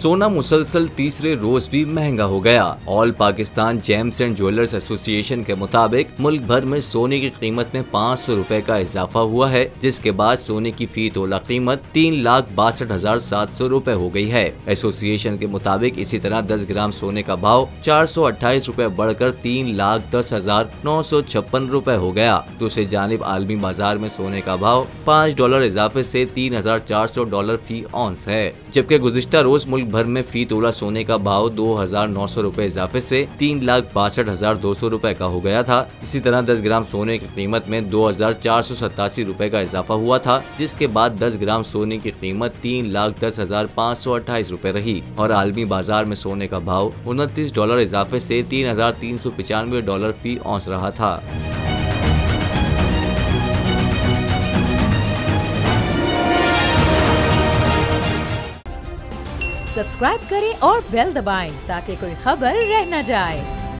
सोना मुसलसल तीसरे रोज भी महंगा हो गया। All Pakistan James and jewellers association के मुताबिक मुल्क भर में सोने की कीमत में 500 रुपए का इजाफा हुआ है, जिसके बाद सोने की फी तोला कीमत 3,62,700 रुपए हो गई है। एसोसिएशन के मुताबिक इसी तरह 10 ग्राम सोने का भाव 428 रुपए बढ़कर 3,10,956 रुपए हो गया। दूसरी जानिब आलमी बाजार में सोने का भाव $5 इजाफे से $3,400 फी औंस है, जबकि गुज़िश्ता रोज मुल्क भर में फी तोला सोने का भाव 2,900 रुपए इजाफे से 3,62,200 रुपए का हो गया था। इसी तरह 10 ग्राम सोने की कीमत में 2,487 रुपए का इजाफा हुआ था, जिसके बाद 10 ग्राम सोने की कीमत 3,10,528 रुपए रही और आलमी बाजार में सोने का भाव $29 इजाफे से $3,395 फी औंस रहा था। सब्सक्राइब करें और बेल दबाएं ताकि कोई खबर रह न जाए।